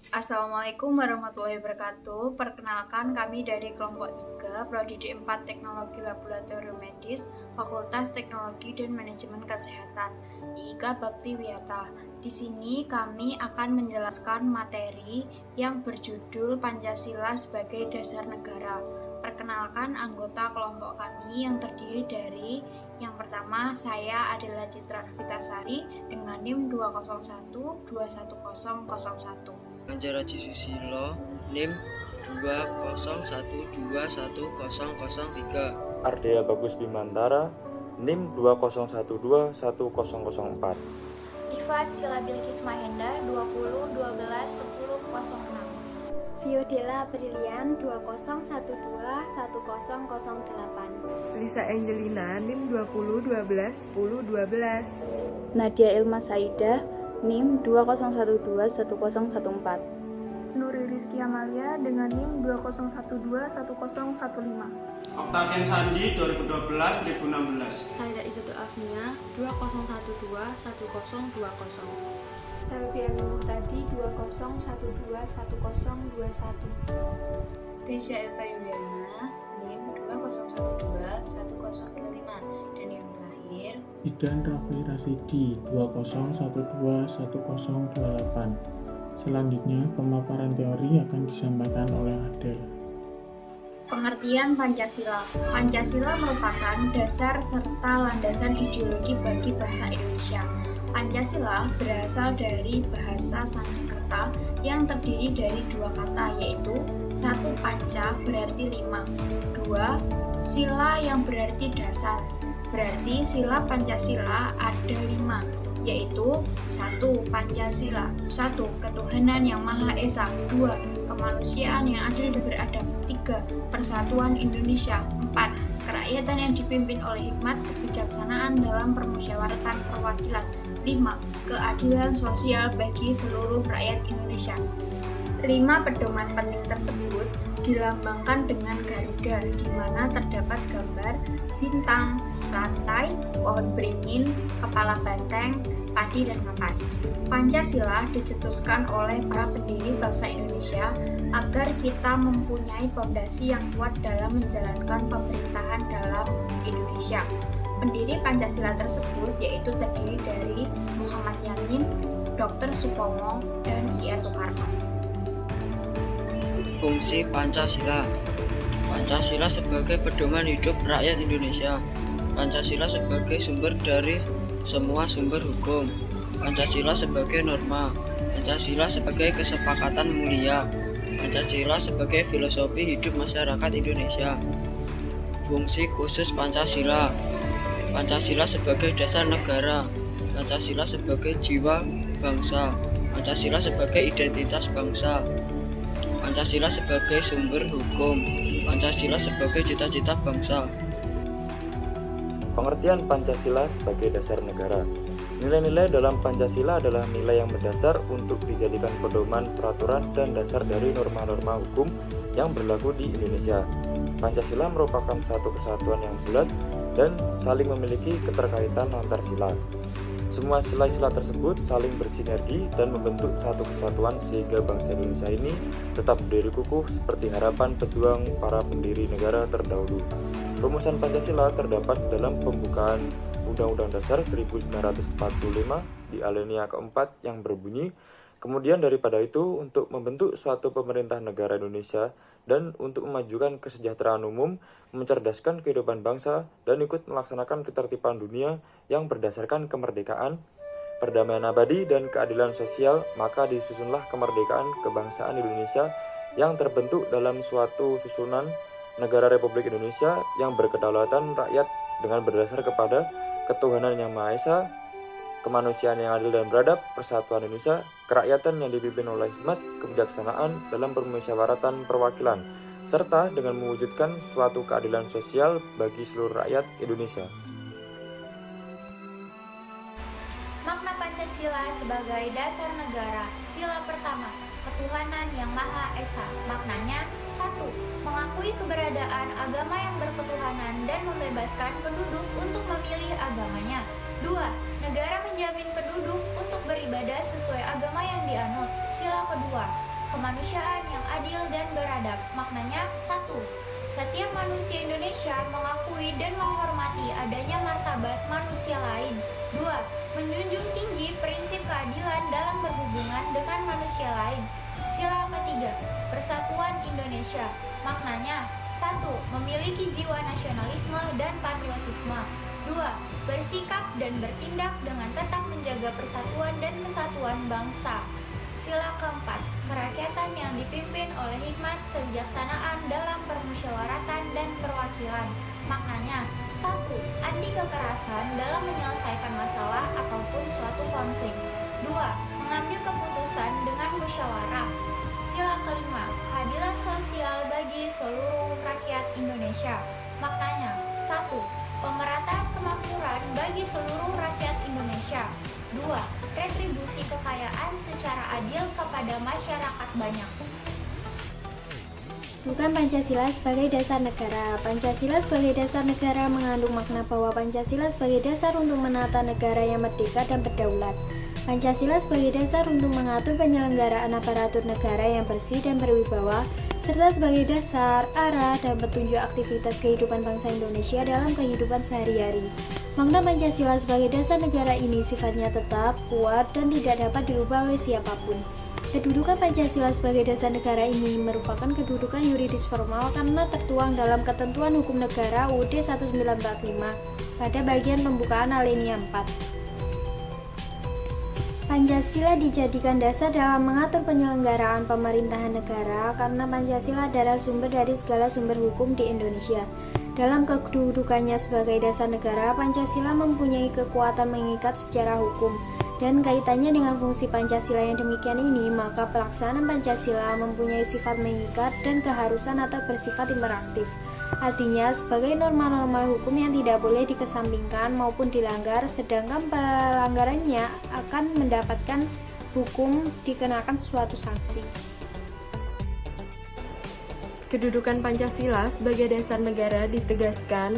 Assalamualaikum warahmatullahi wabarakatuh. Perkenalkan, kami dari kelompok 3, Prodi D4 Teknologi Laboratorium Medis, Fakultas Teknologi dan Manajemen Kesehatan, IIK Bakti Wiyata. Di sini kami akan menjelaskan materi yang berjudul Pancasila sebagai Dasar Negara. Perkenalkan anggota kelompok kami yang terdiri dari yang pertama, saya adalah Citra Novitasari dengan NIM 2012101. Anjaraji Susilo, NIM 201121003. Ardea Bagus Bimantara, NIM 2012104. Ifat Sila Bilkis Mahenda 20121006. Fiodela Brilian 20121008. Lisa Angelina NIM 20121012. Nadia Ilma Saidah NIM 20121014. Nuri Rizky Amalia dengan NIM 20121015. Octavian Sandi 2012-1016. Saida Izzatul Afnia 20121020. Selviana Muhtadi 20121021. Desya Elva Yuliana, NIM 20121025. Dan yang terakhir, Idan Rafli Rasidi 20121028. Selanjutnya, pemaparan teori akan disampaikan oleh Adel. pengertian Pancasila. Pancasila merupakan dasar serta landasan ideologi bagi bangsa Indonesia. Pancasila berasal dari bahasa Sanskerta yang terdiri dari dua kata, yaitu satu panca berarti 5, dua sila yang berarti dasar. Berarti sila Pancasila ada 5, yaitu 1. Pancasila, 1. Ketuhanan yang Maha Esa, 2. Kemanusiaan yang adil dan beradab, 3. Persatuan Indonesia, 4. Kerakyatan yang dipimpin oleh hikmat kebijaksanaan dalam permusyawaratan perwakilan, 5. Keadilan sosial bagi seluruh rakyat Indonesia. 5 pedoman penting tersebut dilambangkan dengan Garuda, di mana terdapat gambar bintang, rantai, pohon beringin, kepala banteng, padi, dan kapas. Pancasila dicetuskan oleh para pendiri bangsa Indonesia agar kita mempunyai fondasi yang kuat dalam menjalankan pemerintahan dalam Indonesia. Pendiri Pancasila tersebut yaitu terdiri dari Muhammad Yamin, Dr. Supomo, dan I.R. Soekarno. Fungsi Pancasila. Pancasila sebagai pedoman hidup rakyat Indonesia. Pancasila sebagai sumber dari semua sumber hukum. Pancasila sebagai norma. Pancasila sebagai kesepakatan mulia. Pancasila sebagai filosofi hidup masyarakat Indonesia. Fungsi khusus Pancasila. Pancasila sebagai dasar negara. Pancasila sebagai jiwa bangsa. Pancasila sebagai identitas bangsa. Pancasila sebagai sumber hukum. Pancasila sebagai cita-cita bangsa. Pengertian Pancasila sebagai dasar negara. Nilai-nilai dalam Pancasila adalah nilai yang mendasar untuk dijadikan pedoman, peraturan, dan dasar dari norma-norma hukum yang berlaku di Indonesia. Pancasila merupakan satu kesatuan yang bulat dan saling memiliki keterkaitan antar sila. Semua sila-sila tersebut saling bersinergi dan membentuk satu kesatuan sehingga bangsa Indonesia ini tetap berdiri kukuh seperti harapan pejuang para pendiri negara terdahulu. Rumusan Pancasila terdapat dalam pembukaan Undang-Undang Dasar 1945 di alinea keempat yang berbunyi, kemudian daripada itu untuk membentuk suatu pemerintah negara Indonesia dan untuk memajukan kesejahteraan umum, mencerdaskan kehidupan bangsa, dan ikut melaksanakan ketertiban dunia yang berdasarkan kemerdekaan, perdamaian abadi, dan keadilan sosial, maka disusunlah kemerdekaan kebangsaan Indonesia yang terbentuk dalam suatu susunan negara Republik Indonesia yang berkedaulatan rakyat dengan berdasar kepada ketuhanan yang Maha Esa, kemanusiaan yang adil dan beradab, persatuan Indonesia, kerakyatan yang dipimpin oleh hikmat kebijaksanaan dalam permusyawaratan perwakilan, serta dengan mewujudkan suatu keadilan sosial bagi seluruh rakyat Indonesia. Makna Pancasila sebagai dasar negara. Sila pertama, ketuhanan yang Maha Esa. Maknanya, 1. Mengakui keberadaan agama yang berketuhanan dan membebaskan penduduk untuk memilih agamanya. 2. Negara menjamin penduduk untuk beribadah sesuai agama yang dianut. Sila kedua, kemanusiaan yang adil dan beradab. Maknanya 1. Setiap manusia Indonesia mengakui dan menghormati adanya martabat manusia lain. 2. Menjunjung tinggi prinsip keadilan dalam berhubungan dengan manusia lain. Sila ketiga, Persatuan Indonesia. Maknanya 1. Memiliki jiwa nasionalisme dan patriotisme. 2. Bersikap dan bertindak dengan tetap menjaga persatuan dan kesatuan bangsa. Sila keempat, kerakyatan yang dipimpin oleh hikmat kebijaksanaan dalam permusyawaratan dan perwakilan. Maknanya 1. Anti kekerasan dalam menyelesaikan masalah ataupun suatu konflik. 2. Mengambil keputusan dengan musyawarah. Sila kelima, keadilan sosial bagi seluruh rakyat Indonesia. Maknanya 1. Pemerataan kemakmuran bagi seluruh rakyat Indonesia. 2. Retribusi kekayaan secara adil kepada masyarakat banyak. Bukan Pancasila sebagai dasar negara. Pancasila sebagai dasar negara mengandung makna bahwa Pancasila sebagai dasar untuk menata negara yang merdeka dan berdaulat. Pancasila sebagai dasar untuk mengatur penyelenggaraan aparatur negara yang bersih dan berwibawa, serta sebagai dasar, arah, dan petunjuk aktivitas kehidupan bangsa Indonesia dalam kehidupan sehari-hari. Makna Pancasila sebagai dasar negara ini sifatnya tetap, kuat, dan tidak dapat dirubah oleh siapapun. Kedudukan Pancasila sebagai dasar negara ini merupakan kedudukan yuridis formal karena tertuang dalam Ketentuan Hukum Negara UUD 1945 pada bagian pembukaan alinea 4. Pancasila dijadikan dasar dalam mengatur penyelenggaraan pemerintahan negara karena Pancasila adalah sumber dari segala sumber hukum di Indonesia. Dalam kedudukannya sebagai dasar negara, Pancasila mempunyai kekuatan mengikat secara hukum. Dan kaitannya dengan fungsi Pancasila yang demikian ini, maka pelaksanaan Pancasila mempunyai sifat mengikat dan keharusan atau bersifat imperatif. Artinya, sebagai norma-norma hukum yang tidak boleh dikesampingkan maupun dilanggar, sedangkan pelanggarannya akan mendapatkan hukum dikenakan suatu sanksi. Kedudukan Pancasila sebagai dasar negara ditegaskan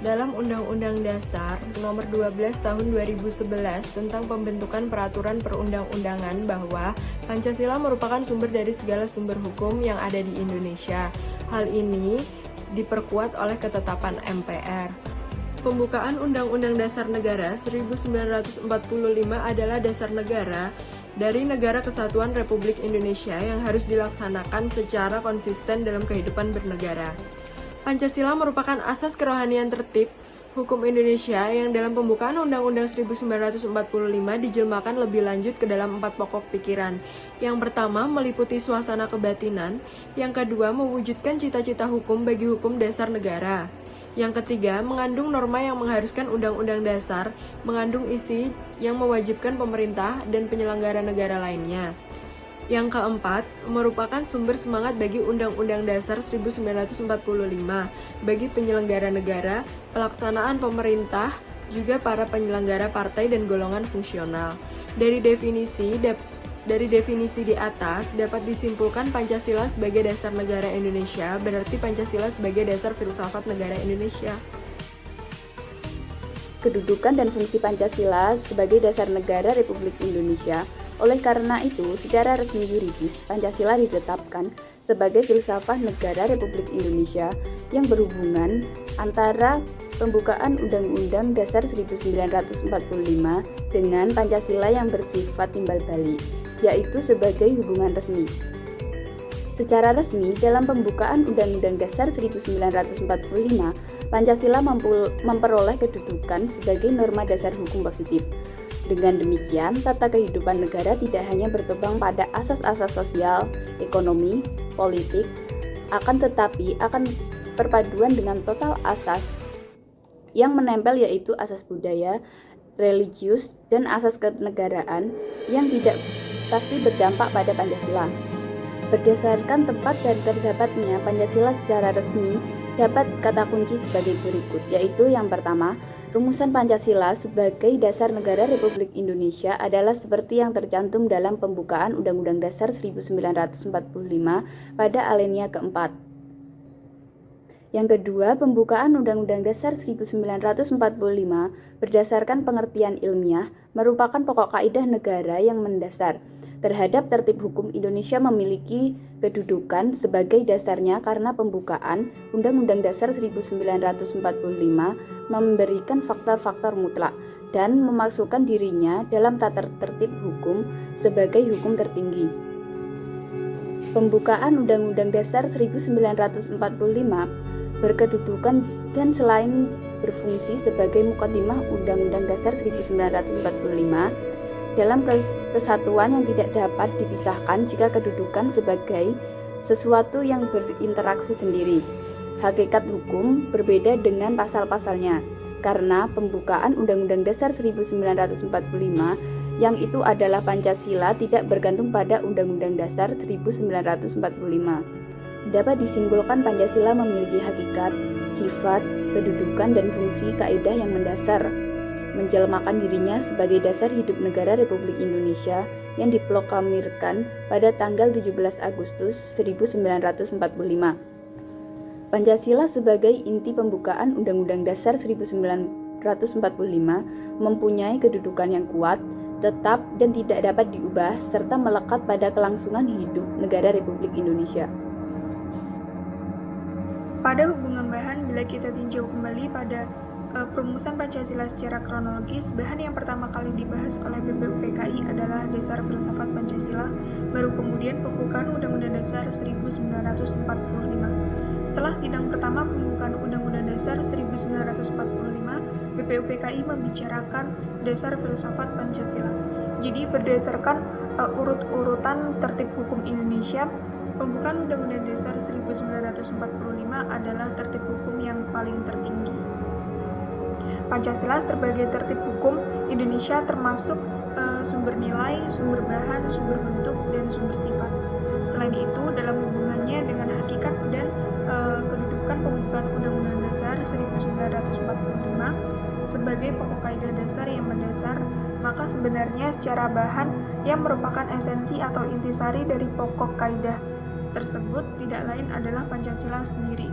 dalam Undang-Undang Dasar Nomor 12 Tahun 2011 tentang pembentukan peraturan perundang-undangan bahwa Pancasila merupakan sumber dari segala sumber hukum yang ada di Indonesia. Hal ini diperkuat oleh ketetapan MPR. Pembukaan Undang-Undang Dasar Negara 1945 adalah dasar negara dari Negara Kesatuan Republik Indonesia yang harus dilaksanakan secara konsisten dalam kehidupan bernegara. Pancasila merupakan asas kerohanian tertib hukum Indonesia yang dalam pembukaan Undang-Undang 1945 dijelmakan lebih lanjut ke dalam 4 pokok pikiran. Yang pertama, meliputi suasana kebatinan. Yang kedua, mewujudkan cita-cita hukum bagi hukum dasar negara. Yang ketiga, mengandung norma yang mengharuskan Undang-Undang Dasar, mengandung isi yang mewajibkan pemerintah dan penyelenggara negara lainnya. Yang keempat, merupakan sumber semangat bagi Undang-Undang Dasar 1945, bagi penyelenggara negara, pelaksanaan pemerintah, juga para penyelenggara partai dan golongan fungsional. Dari definisi di atas, dapat disimpulkan Pancasila sebagai dasar negara Indonesia, berarti Pancasila sebagai dasar filsafat negara Indonesia. Kedudukan dan fungsi Pancasila sebagai dasar negara Republik Indonesia. Oleh karena itu, secara resmi yuridis, Pancasila ditetapkan sebagai filsafat negara Republik Indonesia yang berhubungan antara pembukaan Undang-Undang Dasar 1945 dengan Pancasila yang bersifat timbal balik, yaitu sebagai hubungan resmi. Secara resmi, dalam pembukaan Undang-Undang Dasar 1945, Pancasila memperoleh kedudukan sebagai norma dasar hukum positif. Dengan demikian, tata kehidupan negara tidak hanya berkembang pada asas-asas sosial, ekonomi, politik, akan tetapi akan perpaduan dengan total asas yang menempel, yaitu asas budaya, religius, dan asas kenegaraan yang tidak pasti berdampak pada Pancasila. Berdasarkan tempat dan terdapatnya Pancasila secara resmi dapat kata kunci sebagai berikut, yaitu yang pertama, rumusan Pancasila sebagai dasar negara Republik Indonesia adalah seperti yang tercantum dalam pembukaan Undang-Undang Dasar 1945 pada alinea keempat. Yang kedua, pembukaan Undang-Undang Dasar 1945 berdasarkan pengertian ilmiah merupakan pokok kaidah negara yang mendasar. terhadap tertib hukum Indonesia memiliki kedudukan sebagai dasarnya karena pembukaan Undang-Undang Dasar 1945 memberikan faktor-faktor mutlak dan memasukkan dirinya dalam tata tertib hukum sebagai hukum tertinggi. Pembukaan Undang-Undang Dasar 1945 berkedudukan dan selain berfungsi sebagai mukaddimah Undang-Undang Dasar 1945 dalam kesatuan yang tidak dapat dipisahkan jika kedudukan sebagai sesuatu yang berinteraksi sendiri. Hakikat hukum berbeda dengan pasal-pasalnya, karena pembukaan Undang-Undang Dasar 1945 yang itu adalah Pancasila tidak bergantung pada Undang-Undang Dasar 1945. Dapat disimpulkan Pancasila memiliki hakikat, sifat, kedudukan, dan fungsi kaidah yang mendasar, menjelmakan dirinya sebagai dasar hidup negara Republik Indonesia yang diproklamirkan pada tanggal 17 Agustus 1945. Pancasila sebagai inti pembukaan Undang-Undang Dasar 1945 mempunyai kedudukan yang kuat, tetap, dan tidak dapat diubah, serta melekat pada kelangsungan hidup negara Republik Indonesia. Pada hubungan bahan, bila kita tinjau kembali pada perumusan Pancasila secara kronologis, bahan yang pertama kali dibahas oleh BPUPKI adalah Dasar Filsafat Pancasila, baru kemudian pembukaan Undang-Undang Dasar 1945. Setelah sidang pertama pembukaan Undang-Undang Dasar 1945, BPUPKI membicarakan Dasar Filsafat Pancasila. Jadi berdasarkan urut-urutan tertib hukum Indonesia, pembukaan Undang-Undang Dasar 1945 adalah tertib hukum yang paling tertinggi. Pancasila sebagai tertib hukum Indonesia termasuk sumber nilai, sumber bahan, sumber bentuk, dan sumber sifat. Selain itu, dalam hubungannya dengan hakikat dan kedudukan pembukaan Undang-Undang Dasar 1945 sebagai pokok kaidah dasar yang mendasar, maka sebenarnya secara bahan yang merupakan esensi atau intisari dari pokok kaidah tersebut tidak lain adalah Pancasila sendiri.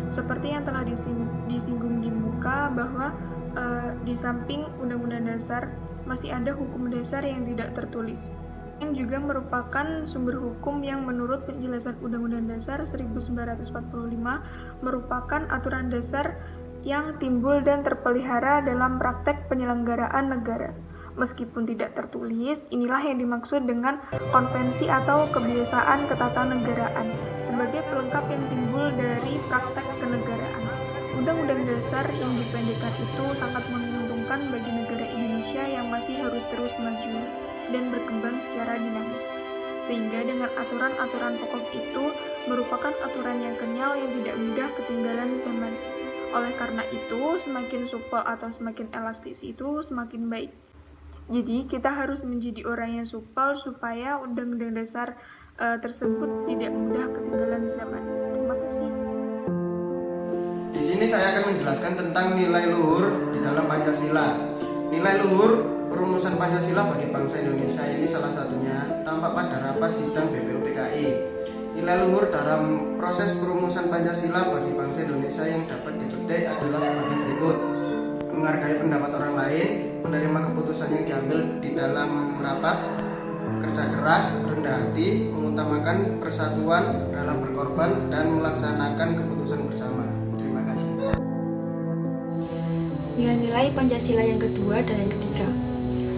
Seperti yang telah disinggung di muka bahwa di samping Undang-Undang Dasar masih ada hukum dasar yang tidak tertulis, yang juga merupakan sumber hukum yang menurut penjelasan Undang-Undang Dasar 1945 merupakan aturan dasar yang timbul dan terpelihara dalam praktek penyelenggaraan negara. Meskipun tidak tertulis, inilah yang dimaksud dengan konvensi atau kebiasaan ketatanegaraan sebagai pelengkap yang timbul dari praktek kenegaraan. Undang-undang dasar yang dipendekkan itu sangat menguntungkan bagi negara Indonesia yang masih harus terus maju dan berkembang secara dinamis. Sehingga dengan aturan-aturan pokok itu merupakan aturan yang kenyal yang tidak mudah ketinggalan zaman. Oleh karena itu, semakin supel atau semakin elastis itu semakin baik. Jadi kita harus menjadi orang yang supel supaya Undang-Undang Dasar tersebut tidak mudah ketinggalan zaman. Terima kasih. Di sini saya akan menjelaskan tentang nilai luhur di dalam Pancasila. Nilai luhur perumusan Pancasila bagi bangsa Indonesia ini salah satunya tampak pada rapat sidang BPUPKI. Nilai luhur dalam proses perumusan Pancasila bagi bangsa Indonesia yang dapat dipetik adalah sebagai berikut: menghargai pendapat orang lain, menerima keputusan yang diambil di dalam rapat, kerja keras, rendah hati, mengutamakan persatuan, rela berkorban, dan melaksanakan keputusan bersama. Terima kasih. Nilai-nilai Pancasila yang kedua dan yang ketiga.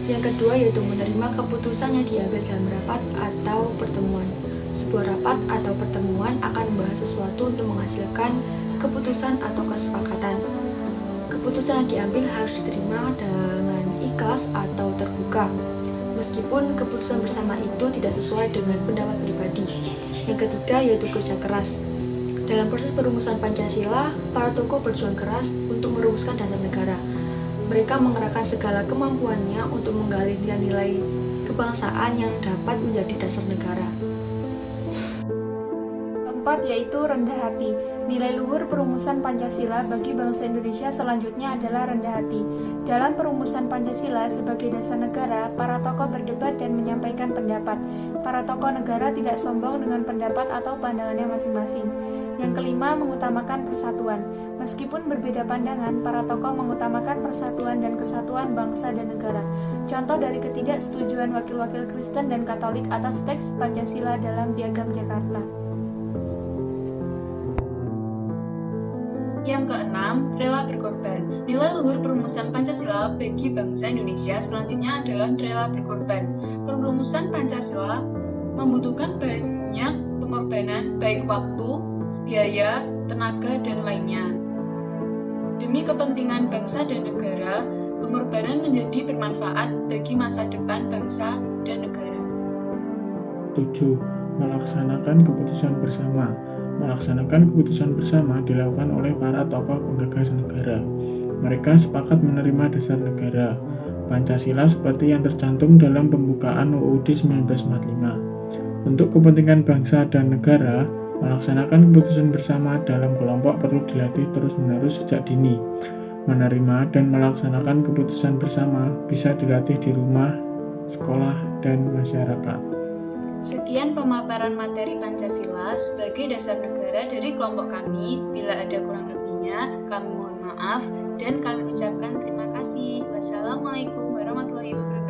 Yang kedua yaitu menerima keputusan yang diambil dalam rapat atau pertemuan. Sebuah rapat atau pertemuan akan membahas sesuatu untuk menghasilkan keputusan atau kesepakatan. Keputusan yang diambil harus diterima dengan ikhlas atau terbuka, meskipun keputusan bersama itu tidak sesuai dengan pendapat pribadi. Yang ketiga yaitu kerja keras. Dalam proses perumusan Pancasila, para tokoh berjuang keras untuk merumuskan dasar negara. Mereka mengerahkan segala kemampuannya untuk menggali nilai-nilai kebangsaan yang dapat menjadi dasar negara. keempat yaitu rendah hati. Nilai luhur perumusan Pancasila bagi bangsa Indonesia selanjutnya adalah rendah hati. Dalam perumusan Pancasila sebagai dasar negara, para tokoh berdebat dan menyampaikan pendapat. Para tokoh negara tidak sombong dengan pendapat atau pandangannya masing-masing. Yang kelima, mengutamakan persatuan. Meskipun berbeda pandangan, para tokoh mengutamakan persatuan dan kesatuan bangsa dan negara. Contoh dari ketidaksetujuan wakil-wakil Kristen dan Katolik atas teks Pancasila dalam Piagam Jakarta. Yang keenam, rela berkorban. Nilai luhur perumusan Pancasila bagi bangsa Indonesia selanjutnya adalah rela berkorban. Perumusan Pancasila membutuhkan banyak pengorbanan baik waktu, biaya, tenaga, dan lainnya. Demi kepentingan bangsa dan negara, pengorbanan menjadi bermanfaat bagi masa depan bangsa dan negara. 7. Melaksanakan keputusan bersama. Melaksanakan keputusan bersama dilakukan oleh para tokoh penggagas negara. Mereka sepakat menerima dasar negara, Pancasila seperti yang tercantum dalam pembukaan UUD 1945. Untuk kepentingan bangsa dan negara, melaksanakan keputusan bersama dalam kelompok perlu dilatih terus-menerus sejak dini. Menerima dan melaksanakan keputusan bersama bisa dilatih di rumah, sekolah, dan masyarakat. Sekian pemaparan materi Pancasila sebagai dasar negara dari kelompok kami. Bila ada kurang lebihnya, kami mohon maaf dan kami ucapkan terima kasih. Wassalamualaikum warahmatullahi wabarakatuh.